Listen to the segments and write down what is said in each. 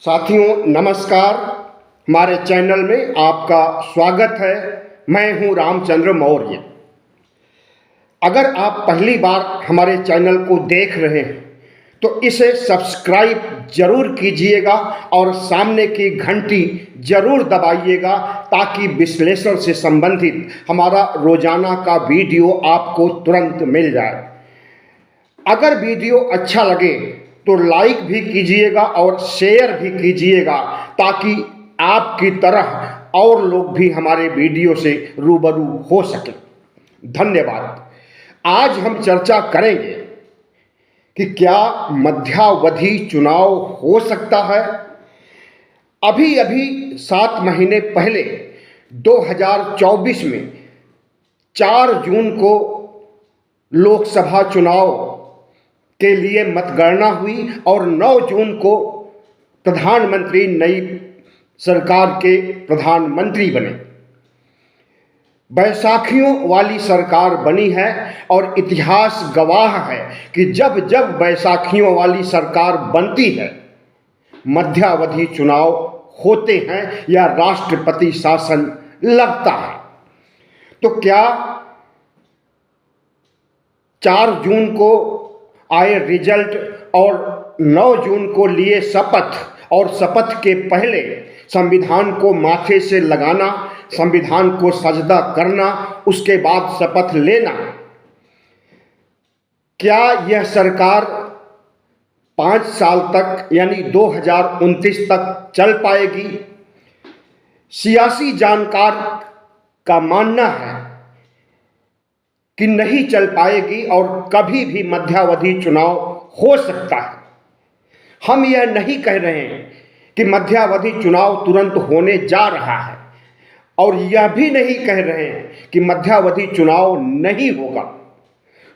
साथियों नमस्कार। हमारे चैनल में आपका स्वागत है। मैं हूं रामचंद्र मौर्य। अगर आप पहली बार हमारे चैनल को देख रहे हैं तो इसे सब्सक्राइब जरूर कीजिएगा और सामने की घंटी जरूर दबाइएगा ताकि विश्लेषण से संबंधित हमारा रोजाना का वीडियो आपको तुरंत मिल जाए। अगर वीडियो अच्छा लगे तो लाइक भी कीजिएगा और शेयर भी कीजिएगा ताकि आपकी तरह और लोग भी हमारे वीडियो से रूबरू हो सके। धन्यवाद। आज हम चर्चा करेंगे कि क्या मध्यावधि चुनाव हो सकता है। अभी अभी 7 महीने पहले 2024 में 4 जून को लोकसभा चुनाव के लिए मतगणना हुई और 9 जून को प्रधानमंत्री नई सरकार के प्रधानमंत्री बने। बैसाखियों वाली सरकार बनी है और इतिहास गवाह है कि जब जब बैसाखियों वाली सरकार बनती है मध्यावधि चुनाव होते हैं या राष्ट्रपति शासन लगता है। तो क्या 4 जून को आए रिजल्ट और 9 जून को लिए शपथ और शपथ के पहले संविधान को माथे से लगाना, संविधान को सजदा करना, उसके बाद शपथ लेना, क्या यह सरकार 5 साल तक यानी 2029 तक चल पाएगी? सियासी जानकार का मानना है कि नहीं चल पाएगी और कभी भी मध्यावधि चुनाव हो सकता है। हम यह नहीं कह रहे हैं कि मध्यावधि चुनाव तुरंत होने जा रहा है और यह भी नहीं कह रहे हैं कि मध्यावधि चुनाव नहीं होगा।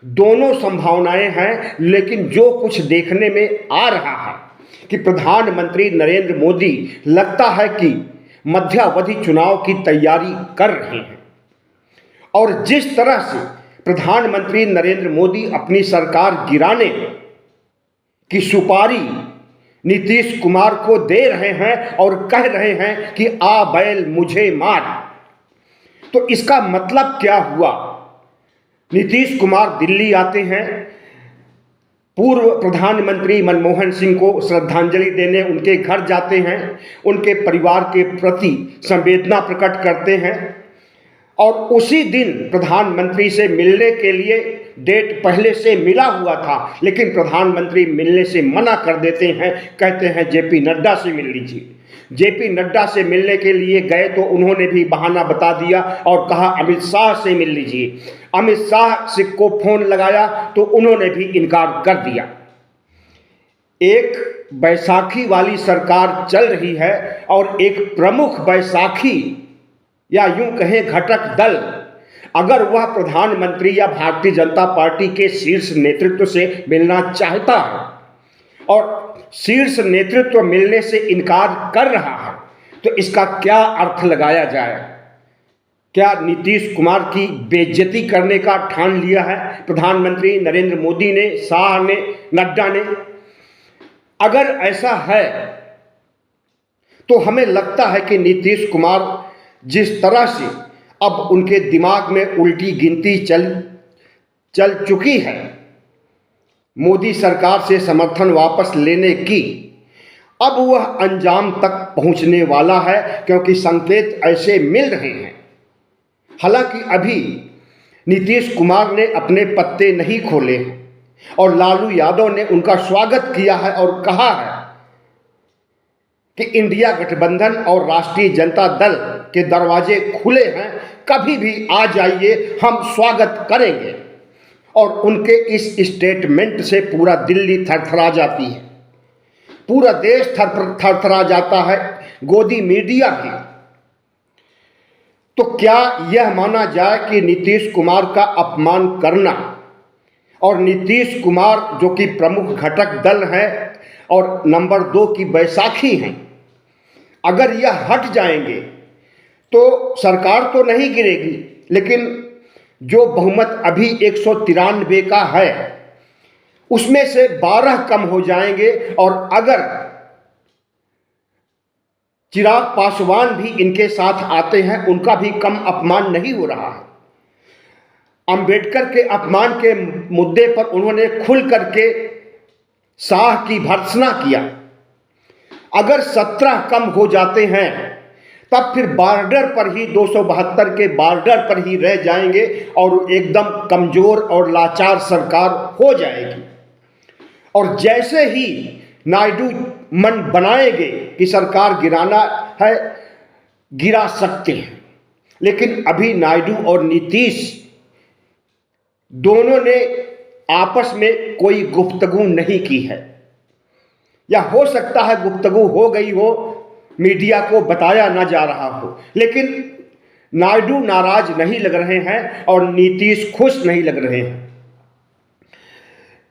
दोनों संभावनाएं हैं, लेकिन जो कुछ देखने में आ रहा है कि प्रधानमंत्री नरेंद्र मोदी लगता है कि मध्यावधि चुनाव की तैयारी कर रहे हैं और जिस तरह से प्रधानमंत्री नरेंद्र मोदी अपनी सरकार गिराने की सुपारी नीतीश कुमार को दे रहे हैं और कह रहे हैं कि आ बैल मुझे मार, तो इसका मतलब क्या हुआ? नीतीश कुमार दिल्ली आते हैं, पूर्व प्रधानमंत्री मनमोहन सिंह को श्रद्धांजलि देने उनके घर जाते हैं, उनके परिवार के प्रति संवेदना प्रकट करते हैं और उसी दिन प्रधानमंत्री से मिलने के लिए डेट पहले से मिला हुआ था, लेकिन प्रधानमंत्री मिलने से मना कर देते हैं, कहते हैं जेपी नड्डा से मिल लीजिए। जेपी नड्डा से मिलने के लिए गए तो उन्होंने भी बहाना बता दिया और कहा अमित शाह से मिल लीजिए। अमित शाह से को फोन लगाया तो उन्होंने भी इनकार कर दिया। एक बैसाखी वाली सरकार चल रही है और एक प्रमुख बैसाखी या यूं कहें घटक दल अगर वह प्रधानमंत्री या भारतीय जनता पार्टी के शीर्ष नेतृत्व से मिलना चाहता है और शीर्ष नेतृत्व मिलने से इनकार कर रहा है तो इसका क्या अर्थ लगाया जाए? क्या नीतीश कुमार की बेइज्जती करने का ठान लिया है प्रधानमंत्री नरेंद्र मोदी ने, शाह ने, नड्डा ने? अगर ऐसा है तो हमें लगता है कि नीतीश कुमार जिस तरह से अब उनके दिमाग में उल्टी गिनती चल चुकी है मोदी सरकार से समर्थन वापस लेने की, अब वह अंजाम तक पहुंचने वाला है क्योंकि संकेत ऐसे मिल रहे हैं। हालांकि अभी नीतीश कुमार ने अपने पत्ते नहीं खोले और लालू यादव ने उनका स्वागत किया है और कहा है कि इंडिया गठबंधन और राष्ट्रीय जनता दल के दरवाजे खुले हैं, कभी भी आ जाइए, हम स्वागत करेंगे। और उनके इस स्टेटमेंट से पूरा दिल्ली थरथरा जाती है, पूरा देश थरथरा जाता है, गोदी मीडिया भी। तो क्या यह माना जाए कि नीतीश कुमार का अपमान करना और नीतीश कुमार जो कि प्रमुख घटक दल है और नंबर 2 की बैसाखी हैं, अगर यह हट जाएंगे तो सरकार तो नहीं गिरेगी, लेकिन जो बहुमत अभी 193 का है उसमें से 12 कम हो जाएंगे और अगर चिराग पासवान भी इनके साथ आते हैं, उनका भी कम अपमान नहीं हो रहा है। अंबेडकर के अपमान के मुद्दे पर उन्होंने खुल करके शाह की भर्त्सना किया। अगर 17 कम हो जाते हैं तब फिर बॉर्डर पर ही 272 के बॉर्डर पर ही रह जाएंगे और एकदम कमजोर और लाचार सरकार हो जाएगी। और जैसे ही नायडू मन बनाएंगे कि सरकार गिराना है, गिरा सकते हैं। लेकिन अभी नायडू और नीतीश दोनों ने आपस में कोई गुफ्तगू नहीं की है, या हो सकता है गुफ्तगू हो गई हो, मीडिया को बताया ना जा रहा हो। लेकिन नायडू नाराज नहीं लग रहे हैं और नीतीश खुश नहीं लग रहे हैं।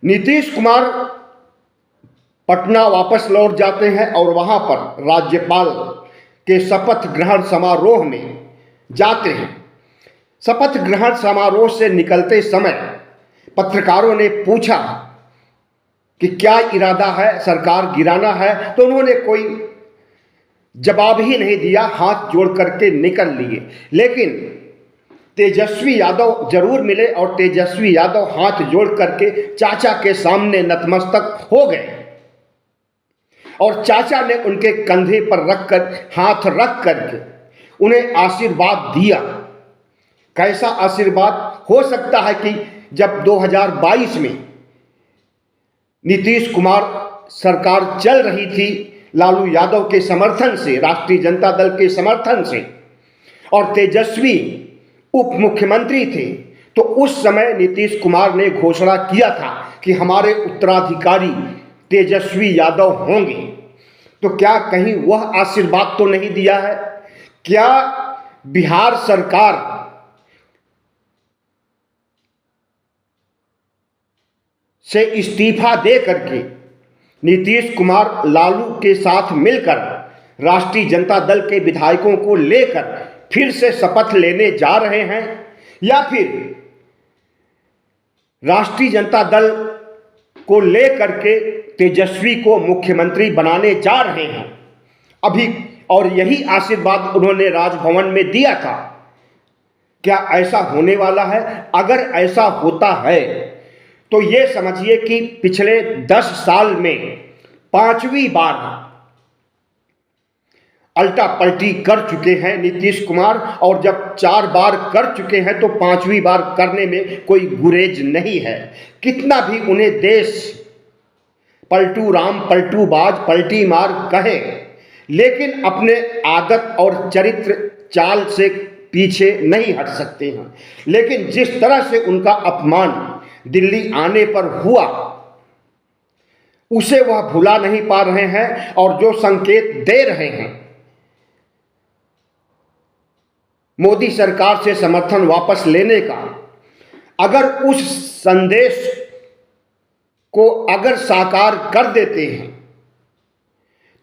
नीतीश कुमार पटना वापस लौट जाते हैं और वहां पर राज्यपाल के शपथ ग्रहण समारोह में जाते हैं। शपथ ग्रहण समारोह से निकलते समय पत्रकारों ने पूछा कि क्या इरादा है, सरकार गिराना है, तो उन्होंने कोई जवाब ही नहीं दिया, हाथ जोड़ करके निकल लिए। लेकिन तेजस्वी यादव जरूर मिले और तेजस्वी यादव हाथ जोड़ करके चाचा के सामने नतमस्तक हो गए और चाचा ने उनके कंधे पर रखकर, हाथ रख करके उन्हें आशीर्वाद दिया। कैसा आशीर्वाद हो सकता है कि जब 2022 में नीतीश कुमार सरकार चल रही थी लालू यादव के समर्थन से, राष्ट्रीय जनता दल के समर्थन से, और तेजस्वी उप मुख्यमंत्री थे, तो उस समय नीतीश कुमार ने घोषणा किया था कि हमारे उत्तराधिकारी तेजस्वी यादव होंगे। तो क्या कहीं वह आशीर्वाद तो नहीं दिया है? क्या बिहार सरकार से इस्तीफा दे करके नीतीश कुमार लालू के साथ मिलकर राष्ट्रीय जनता दल के विधायकों को लेकर फिर से शपथ लेने जा रहे हैं, या फिर राष्ट्रीय जनता दल को लेकर के तेजस्वी को मुख्यमंत्री बनाने जा रहे हैं अभी? और यही आशीर्वाद उन्होंने राजभवन में दिया था। क्या ऐसा होने वाला है? अगर ऐसा होता है तो ये समझिए कि पिछले 10 साल में 5वीं बार अल्टा पलटी कर चुके हैं नीतीश कुमार, और जब 4 बार कर चुके हैं तो 5वीं बार करने में कोई गुरेज नहीं है। कितना भी उन्हें देश पलटू राम पलटू बाज पलटी मार कहे, लेकिन अपने आदत और चरित्र चाल से पीछे नहीं हट सकते हैं। लेकिन जिस तरह से उनका अपमान दिल्ली आने पर हुआ, उसे वह भुला नहीं पा रहे हैं और जो संकेत दे रहे हैं मोदी सरकार से समर्थन वापस लेने का, अगर उस संदेश को अगर साकार कर देते हैं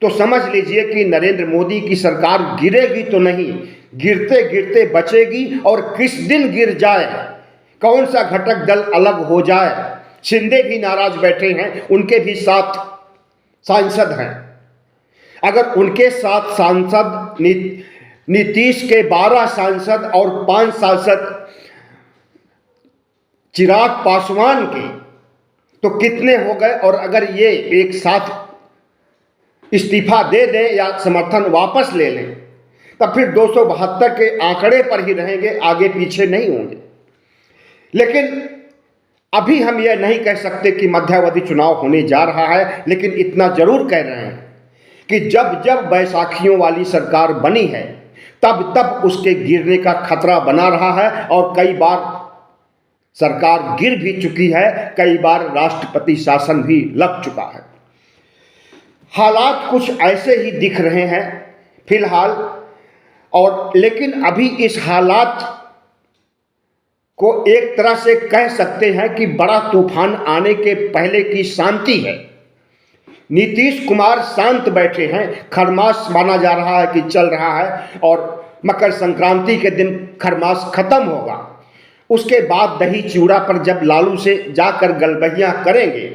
तो समझ लीजिए कि नरेंद्र मोदी की सरकार गिरेगी तो नहीं, गिरते गिरते बचेगी। और किस दिन गिर जाए, कौन सा घटक दल अलग हो जाए, शिंदे भी नाराज बैठे हैं, उनके भी 7 सांसद हैं। अगर उनके 7 सांसद, नीतीश के 12 सांसद और 5 सांसद चिराग पासवान के, तो कितने हो गए? और अगर ये एक साथ इस्तीफा दे दें या समर्थन वापस ले लें, तब फिर 272 के आंकड़े पर ही रहेंगे, आगे पीछे नहीं होंगे। लेकिन अभी हम यह नहीं कह सकते कि मध्यावधि चुनाव होने जा रहा है, लेकिन इतना जरूर कह रहे हैं कि जब जब बैसाखियों वाली सरकार बनी है तब तब उसके गिरने का खतरा बना रहा है, और कई बार सरकार गिर भी चुकी है, कई बार राष्ट्रपति शासन भी लग चुका है। हालात कुछ ऐसे ही दिख रहे हैं फिलहाल, और लेकिन अभी इस हालात को एक तरह से कह सकते हैं कि बड़ा तूफान आने के पहले की शांति है। नीतीश कुमार शांत बैठे हैं, खरमास माना जा रहा है कि चल रहा है, और मकर संक्रांति के दिन खरमास खत्म होगा। उसके बाद दही चूड़ा पर जब लालू से जाकर गलबहियां करेंगे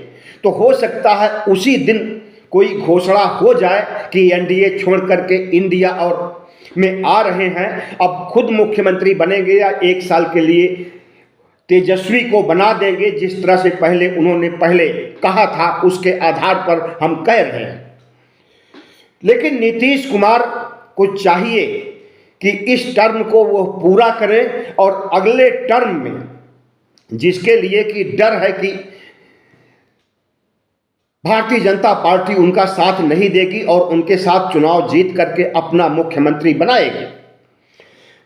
तो हो सकता है उसी दिन कोई घोषणा हो जाए कि एनडीए छोड़ करके इंडिया और में आ रहे हैं, अब खुद मुख्यमंत्री बनेंगे या 1 साल के लिए तेजस्वी को बना देंगे, जिस तरह से उन्होंने पहले कहा था, उसके आधार पर हम कह रहे हैं। लेकिन नीतीश कुमार को चाहिए कि इस टर्म को वो पूरा करें और अगले टर्म में, जिसके लिए कि डर है कि भारतीय जनता पार्टी उनका साथ नहीं देगी और उनके साथ चुनाव जीत करके अपना मुख्यमंत्री बनाएगी।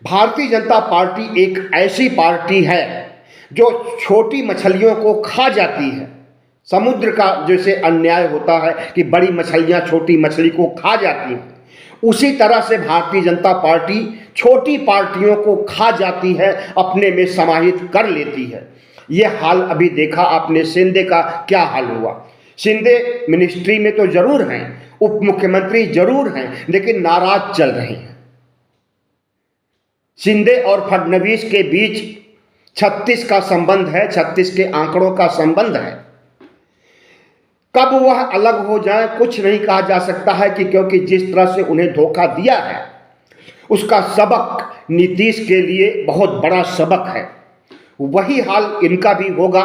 भारतीय जनता पार्टी एक ऐसी पार्टी है जो छोटी मछलियों को खा जाती है। समुद्र का जैसे अन्याय होता है कि बड़ी मछलियां छोटी मछली को खा जाती हैं, उसी तरह से भारतीय जनता पार्टी छोटी पार्टियों को खा जाती है, अपने में समाहित कर लेती है। यह हाल अभी देखा आपने, शिंदे का क्या हाल हुआ। शिंदे मिनिस्ट्री में तो जरूर हैं, उप मुख्यमंत्री जरूर हैं, लेकिन नाराज चल रहे हैं। शिंदे और फडणवीस के बीच 36 का संबंध है, 36 के आंकड़ों का संबंध है। कब वह अलग हो जाए कुछ नहीं कहा जा सकता है कि क्योंकि जिस तरह से उन्हें धोखा दिया है उसका सबक नीतीश के लिए बहुत बड़ा सबक है। वही हाल इनका भी होगा।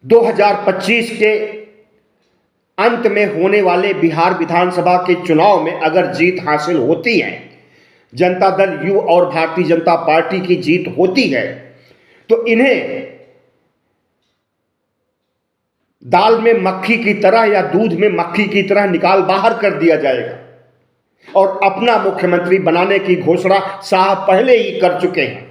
2025 के अंत में होने वाले बिहार विधानसभा के चुनाव में अगर जीत हासिल होती है, जनता दल यू और भारतीय जनता पार्टी की जीत होती है, तो इन्हें दाल में मक्खी की तरह या दूध में मक्खी की तरह निकाल बाहर कर दिया जाएगा और अपना मुख्यमंत्री बनाने की घोषणा शाह पहले ही कर चुके हैं।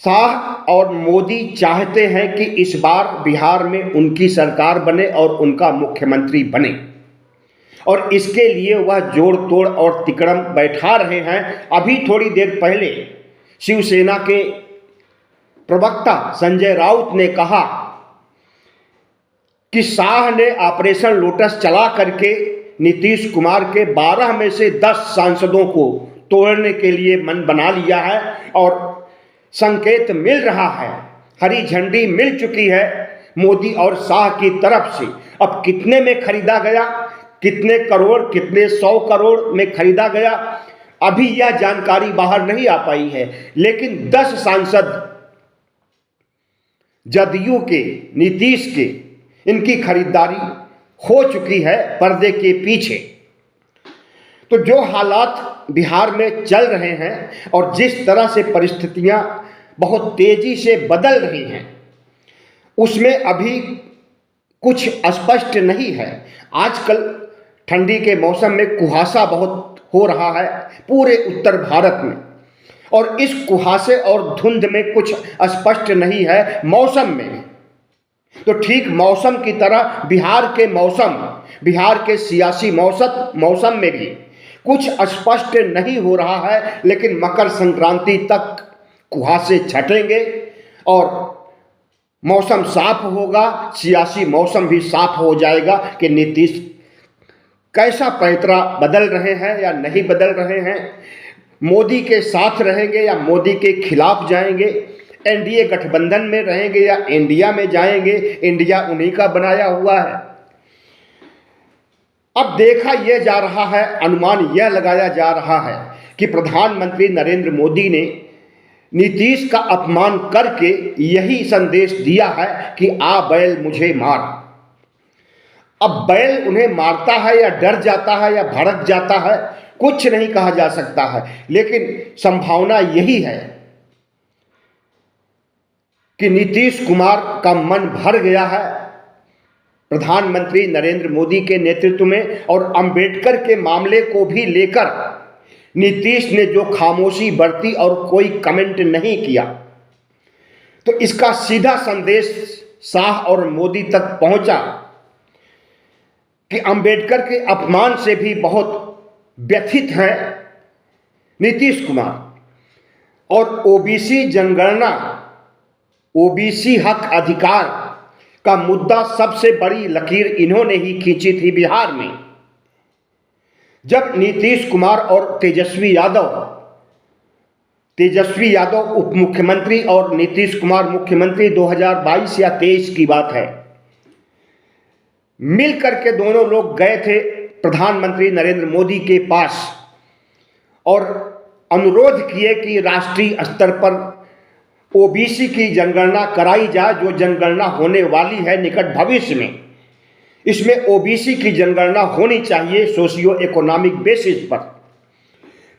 शाह और मोदी चाहते हैं कि इस बार बिहार में उनकी सरकार बने और उनका मुख्यमंत्री बने, और इसके लिए वह जोड़ तोड़ और तिकड़म बैठा रहे हैं। अभी थोड़ी देर पहले शिवसेना के प्रवक्ता संजय राउत ने कहा कि शाह ने ऑपरेशन लोटस चला करके नीतीश कुमार के 12 में से 10 सांसदों को तोड़ने के लिए मन बना लिया है और संकेत मिल रहा है, हरी झंडी मिल चुकी है मोदी और शाह की तरफ से। अब कितने में खरीदा गया, कितने करोड़, कितने 100 करोड़ में खरीदा गया, अभी यह जानकारी बाहर नहीं आ पाई है। लेकिन 10 सांसद जदयू के, नीतीश के, इनकी खरीदारी हो चुकी है पर्दे के पीछे। तो जो हालात बिहार में चल रहे हैं और जिस तरह से परिस्थितियां बहुत तेजी से बदल रही हैं, उसमें अभी कुछ स्पष्ट नहीं है। आजकल ठंडी के मौसम में कुहासा बहुत हो रहा है पूरे उत्तर भारत में, और इस कुहासे और धुंध में कुछ स्पष्ट नहीं है मौसम में। तो ठीक मौसम की तरह बिहार के मौसम, बिहार के सियासी मौसम में भी कुछ स्पष्ट नहीं हो रहा है। लेकिन मकर संक्रांति तक कुहासे छटेंगे और मौसम साफ होगा, सियासी मौसम भी साफ हो जाएगा कि नीतीश कैसा पैंतरा बदल रहे हैं या नहीं बदल रहे हैं, मोदी के साथ रहेंगे या मोदी के खिलाफ जाएंगे, एनडीए गठबंधन में रहेंगे या इंडिया में जाएंगे। इंडिया उन्हीं का बनाया हुआ है। अब देखा यह जा रहा है, अनुमान यह लगाया जा रहा है कि प्रधानमंत्री नरेंद्र मोदी ने नीतीश का अपमान करके यही संदेश दिया है कि आ बैल मुझे मार। अब बैल उन्हें मारता है या डर जाता है या भड़क जाता है, कुछ नहीं कहा जा सकता है। लेकिन संभावना यही है कि नीतीश कुमार का मन भर गया है प्रधानमंत्री नरेंद्र मोदी के नेतृत्व में, और अंबेडकर के मामले को भी लेकर नीतीश ने जो खामोशी बरती और कोई कमेंट नहीं किया, तो इसका सीधा संदेश शाह और मोदी तक पहुंचा कि अंबेडकर के अपमान से भी बहुत व्यथित हैं नीतीश कुमार। और ओबीसी जनगणना, ओबीसी हक अधिकार का मुद्दा सबसे बड़ी लकीर इन्होंने ही खींची थी बिहार में, जब नीतीश कुमार और तेजस्वी यादव उप मुख्यमंत्री और नीतीश कुमार मुख्यमंत्री 2022 या 23 की बात है, मिल करके दोनों लोग गए थे प्रधानमंत्री नरेंद्र मोदी के पास और अनुरोध किए कि राष्ट्रीय स्तर पर ओबीसी की जनगणना कराई जाए, जो जनगणना होने वाली है निकट भविष्य में। इसमें ओबीसी की जनगणना होनी चाहिए सोशियो इकोनॉमिक बेसिस पर।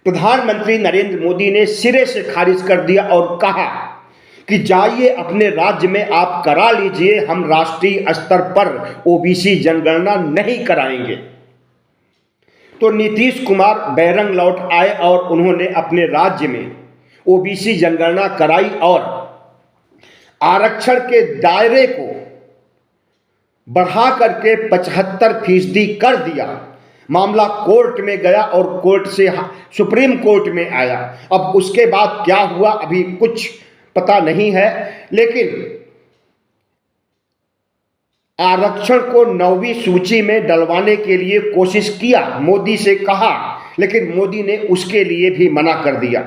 प्रधानमंत्री नरेंद्र मोदी ने सिरे से खारिज कर दिया और कहा कि जाइए अपने राज्य में आप करा लीजिए, हम राष्ट्रीय स्तर पर ओबीसी जनगणना नहीं कराएंगे। तो नीतीश कुमार बैरंग लौट आए और उन्होंने अपने राज्य में ओबीसी जनगणना कराई और आरक्षण के दायरे को बढ़ा करके 75% कर दिया। मामला कोर्ट में गया और कोर्ट से सुप्रीम कोर्ट में आया। अब उसके बाद क्या हुआ अभी कुछ पता नहीं है, लेकिन आरक्षण को 9वीं सूची में डलवाने के लिए कोशिश किया, मोदी से कहा, लेकिन मोदी ने उसके लिए भी मना कर दिया।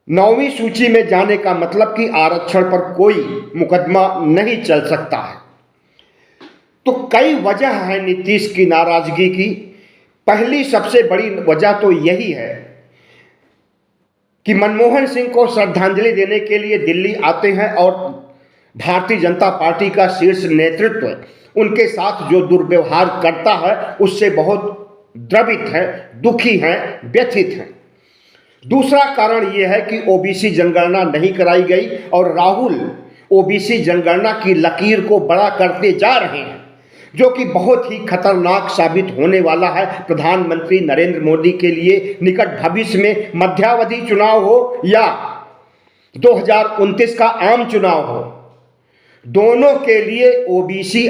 9वीं सूची में जाने का मतलब कि आरक्षण पर कोई मुकदमा नहीं चल सकता है। तो कई वजह है नीतीश की नाराजगी की। पहली सबसे बड़ी वजह तो यही है कि मनमोहन सिंह को श्रद्धांजलि देने के लिए दिल्ली आते हैं और भारतीय जनता पार्टी का शीर्ष नेतृत्व उनके साथ जो दुर्व्यवहार करता है उससे बहुत द्रवित है, दुखी हैं, व्यथित हैं। दूसरा कारण यह है कि ओबीसी जनगणना नहीं कराई गई और राहुल ओबीसी जनगणना की लकीर को बड़ा करते जा रहे हैं, जो कि बहुत ही खतरनाक साबित होने वाला है प्रधानमंत्री नरेंद्र मोदी के लिए निकट भविष्य में, मध्यावधि चुनाव हो या 2029 का आम चुनाव हो, दोनों के लिए ओबीसी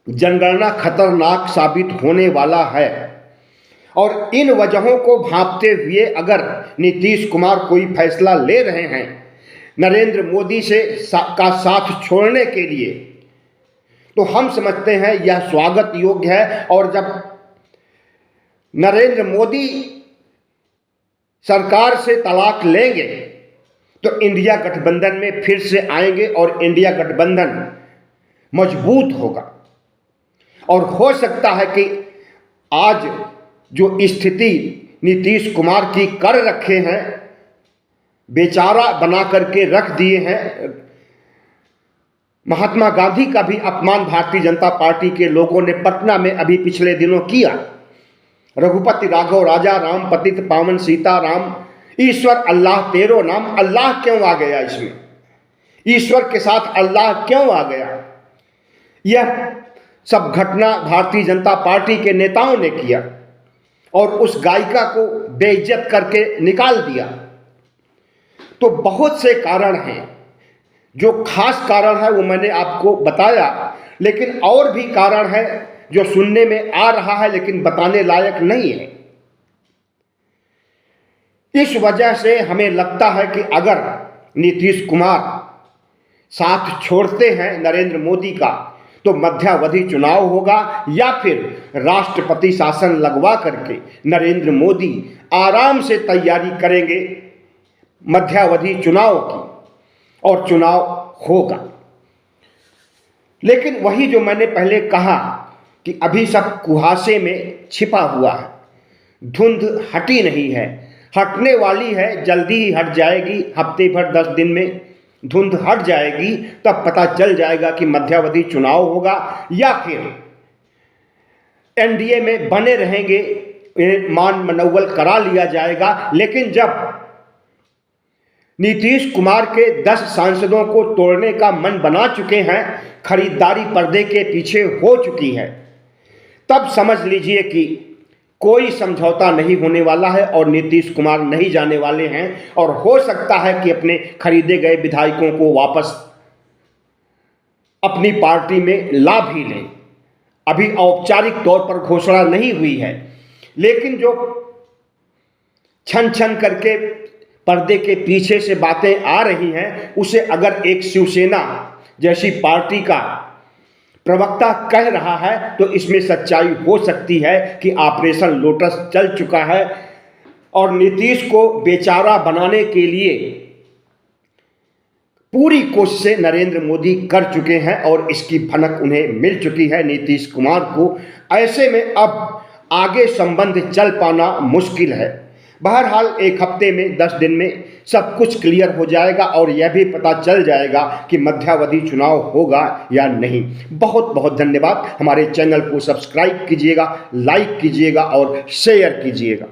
जनगणना खतरनाक साबित होने वाला है। और इन वजहों को भांपते हुए अगर नीतीश कुमार कोई फैसला ले रहे हैं नरेंद्र मोदी का साथ छोड़ने के लिए, तो हम समझते हैं यह स्वागत योग्य है। और जब नरेंद्र मोदी सरकार से तलाक लेंगे तो इंडिया गठबंधन में फिर से आएंगे और इंडिया गठबंधन मजबूत होगा। और हो सकता है कि आज जो स्थिति नीतीश कुमार की कर रखे हैं, बेचारा बना करके रख दिए हैं, महात्मा गांधी का भी अपमान भारतीय जनता पार्टी के लोगों ने पटना में अभी पिछले दिनों किया। रघुपति राघव राजा राम पतित पावन सीता राम, ईश्वर अल्लाह तेरो नाम। अल्लाह क्यों आ गया इसमें? ईश्वर के साथ अल्लाह क्यों आ गया? यह सब घटना भारतीय जनता पार्टी के नेताओं ने किया और उस गायिका को बेइज्जत करके निकाल दिया। तो बहुत से कारण हैं, जो खास कारण है वो मैंने आपको बताया, लेकिन और भी कारण है जो सुनने में आ रहा है लेकिन बताने लायक नहीं है। इस वजह से हमें लगता है कि अगर नीतीश कुमार साथ छोड़ते हैं नरेंद्र मोदी का तो मध्यावधि चुनाव होगा या फिर राष्ट्रपति शासन लगवा करके नरेंद्र मोदी आराम से तैयारी करेंगे मध्यावधि चुनाव की और चुनाव होगा। लेकिन वही जो मैंने पहले कहा कि अभी सब कुहासे में छिपा हुआ है, धुंध हटी नहीं है, हटने वाली है, जल्दी ही हट जाएगी। हफ्ते भर 10 दिन में धुंध हट जाएगी, तब पता चल जाएगा कि मध्यावधि चुनाव होगा या फिर एनडीए में बने रहेंगे, मान मनौवल करा लिया जाएगा। लेकिन जब नीतीश कुमार के 10 सांसदों को तोड़ने का मन बना चुके हैं, खरीदारी पर्दे के पीछे हो चुकी है, तब समझ लीजिए कि कोई समझौता नहीं होने वाला है और नीतीश कुमार नहीं जाने वाले हैं। और हो सकता है कि अपने खरीदे गए विधायकों को वापस अपनी पार्टी में ला भी लें। अभी औपचारिक तौर पर घोषणा नहीं हुई है, लेकिन जो छन छन करके पर्दे के पीछे से बातें आ रही हैं, उसे अगर एक शिवसेना जैसी पार्टी का प्रवक्ता कह रहा है तो इसमें सच्चाई हो सकती है कि ऑपरेशन लोटस चल चुका है और नीतीश को बेचारा बनाने के लिए पूरी कोशिशें नरेंद्र मोदी कर चुके हैं और इसकी भनक उन्हें मिल चुकी है नीतीश कुमार को। ऐसे में अब आगे संबंध चल पाना मुश्किल है। बहरहाल 1 हफ्ते में 10 दिन में सब कुछ क्लियर हो जाएगा और यह भी पता चल जाएगा कि मध्यावधि चुनाव होगा या नहीं। बहुत बहुत धन्यवाद। हमारे चैनल को सब्सक्राइब कीजिएगा, लाइक कीजिएगा और शेयर कीजिएगा।